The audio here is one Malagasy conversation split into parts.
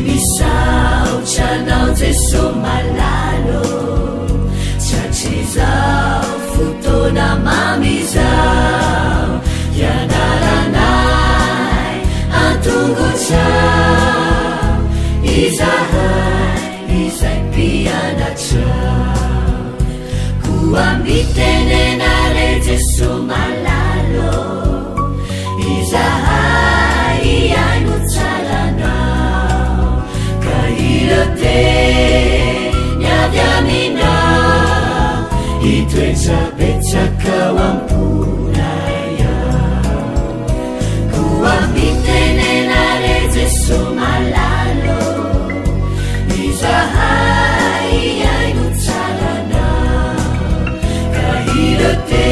misaotranao jeso malalo tratrizao fotona mamizao ianaranay antongotrao izahay izay mpianatrao koambitenenare jeso malalo izahay iaino tsaranao ka irote niavy aminao itoetrabetsakao amponaya koambitenenare jeso malalo izahay iaino tsaranao ka irote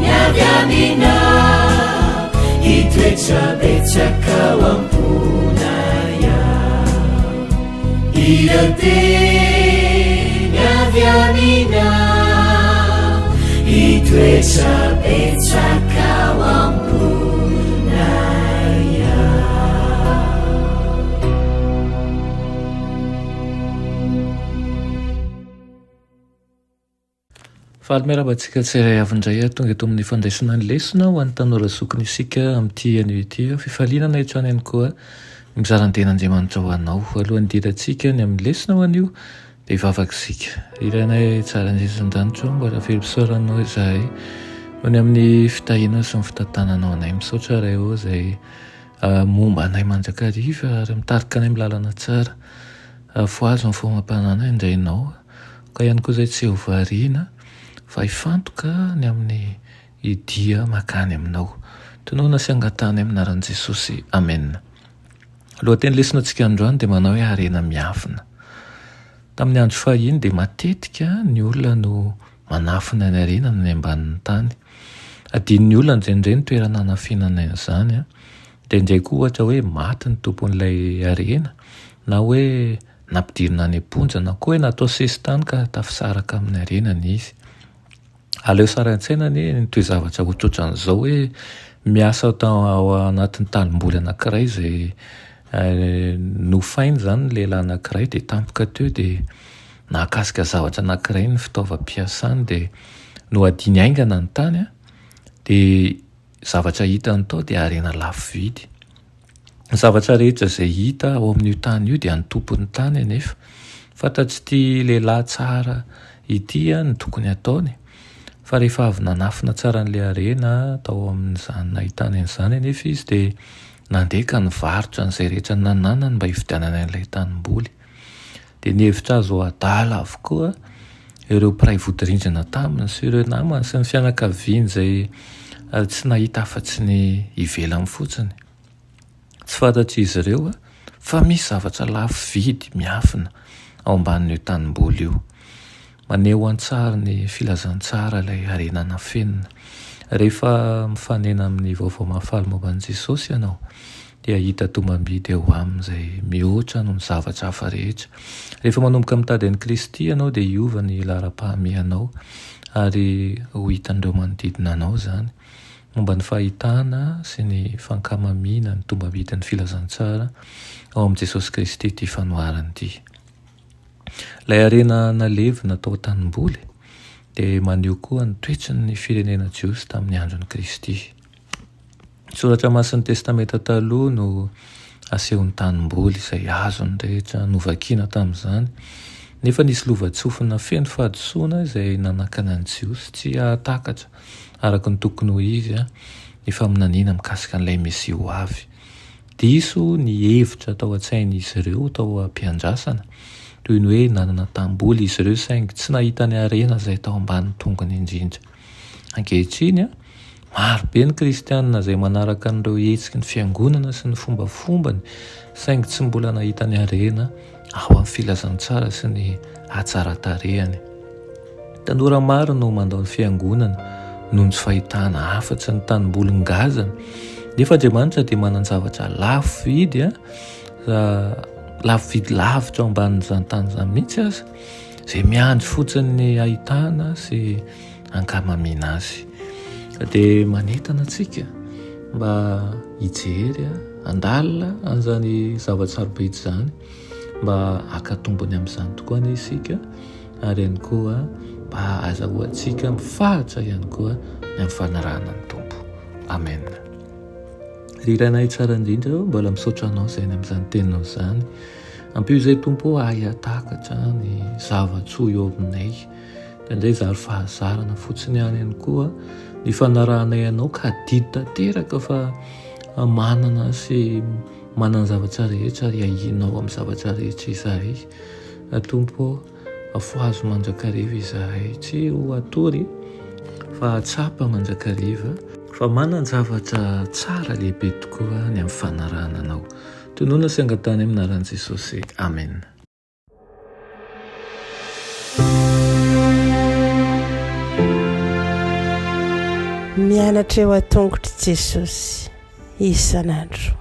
niavy aminao itoetrabetsakao amponaya irote niavy aminao itoetrabetsakao amponaya. Fahalomerabantsika tsiray avindray tonga eto amin'ny fandraisana ny lesona ho an'ny tanora zokiny isika amin'ity anio ity fifalinana etrany ihany koa mizaran-ten'Andriamanitra ho anao alohan'ny dirantsika ny amin'ny lesona ho an'io dia hivavaka-sika iranay tsara indrisan-danitra mba raha velom-pisaoranao izahay no ny amin'ny fitahiana sy ny fitantananao anay misaotra ray eo izay momba anay manjakariva ary mitarika anay milalana tsara foazo amin'ny foamam-panana indrainao ka ihany koa izay tsy ho variana fa hifantoka ny amin'ny idia makany aminao tonoana sy angatany aminaran'i Jesosy amen. Lohateny lesona antsika androany dia manao hoe harena miafina. Tamin'ny andro fahiny dia matetika ny olona no manafina ny harena ny ambanin'ny tany. Adin'ny olona indraindray ny toerana hanafinana izany dia indray koa ohatra hoe maty ny tompon'ilay harena na hoe nampidirina any am-ponja na koa hoe natao sesitany ka tafisaraka amin'ny harenany izy. Aleo sara an-tsaina ny toe-zavatra ohatrohatran'izao hoe miasa ao anatin'ny tanimboly anankiray izay nofainy izany ny lehilahy anankiray dia tampoka teo dia nahakasika zavatra anankiray ny fitaovam-piasany dia no adiny aingana ny tany dia zavatra hitany tao dia harena lafo vidy. Ny zavatra rehetra izay hita ao amin'io tany io dia ny tompon'ny tany anefa fantatsy ity lehilahy tsara ity ny tokony ataony fa rehefa avy nanafina tsara n'ilay harena tao amin'izany nahitany an'izany anefa izy dia nandeka ny varotra n'izay rehetra nananany mba hividianana an'ilay tanimboly dia nihevitra azo adala avokoa ireo mpiray vodi-rindrina taminy sy ireo namany sy ny fianakaviany izay tsy nahita afa-tsy ny ivelany fotsiny. Tsy fantatry izy ireo fa misy zavatra lafo vidy miafina ao ambanin'io tanimboly io. Maneho an-tsara ny filazantsara ilay harena nafenina. Rehefa mifanena amin'ny vaovao mahafaly momban'i Jesosy ianao dia hita tombam-bidy eo amin'izay mihoatra noho ny zavatra hafa rehetra. Rehefa manomboka mitady an'i Kristy ianao dia hiova ny laharam-pahamianao ary ho hitan'ireo manodidina anao izany momba ny fahitana sy ny fankamamiana ny tombam-bidin'ny filazantsara ao amin'i Jesosy Kristy ity fanoharany ity. Ilay harena nalevina tao tanimboly dia maneho koa ny toetry ny firenena jiosy tamin'ny andron'i Kristy. Soratra masin'ny testamenta taloha no asehon'ny tanimboly izay azony rehetra novakiana tamin'izany nefa nisy lova-tsofina feno fahadosoana izay nanakana ny jiosy tsy hahatakatra araka ny tokony ho izy ny faminaniana mikasika n'ilay Mesia ho avy. Diso ny hevitra tao an-tsain'izy ireo tao am-piandrasana toy ny hoe nanana tamboly izy ireo saingy tsy nahita ny harena izay tao ambanin'ny tongony indrindra. Ankehitriny maro be ny kristianina izay manaraka an'ireo hetsiky ny fiangonana sy ny fombafombany saingy tsy mbola nahita ny harena ao amin'ny filazantsara sy ny hatsara-tarehany. Tanora maro no mandao ny fiangonana noho ny tsy fahitana afa-tsy ny tanimbolon-gazana nefa Andriamanitra dia manan-javatra lafo vidy lafo vidy lavitra ao ambanin'izany tany izany mihitsy aza izay miandry fotsiny ny ahitana sy ankamamiana azy. Dia manentana antsika mba hijery andalina an'izany zavatsarobidy zany mba akatombony amin'izany tokoa ny isika ary ihany koa mba azahoantsika mifahatra ihany koa ny amin'ny fanarahana ny tompo. Amen. Riranay tsara indrindra mbola misaotra anao izay amin'izany teninao izany. Ampio izay tompo ahiatakatra ny zavatsoa eo aminay dia indray zary fahazarana fotsiny ihany koa ny fanarahanay anao ka didy tanteraka fa manana sy manana zavatra rehetra ary ahinao amin'ny zavatra rehetra izahay. Tompo afoazo mandrakariva izahay, tsy ho atory fa atsapa mandrakariva fa manana zavatra tsara lehibe tokoa ny amin'ny fanarahana anao. Tonoana sy angatany amin'ny anaran'i Jesosy. Amen. Mianatra eo an-tongotry Jesosy isan'andro.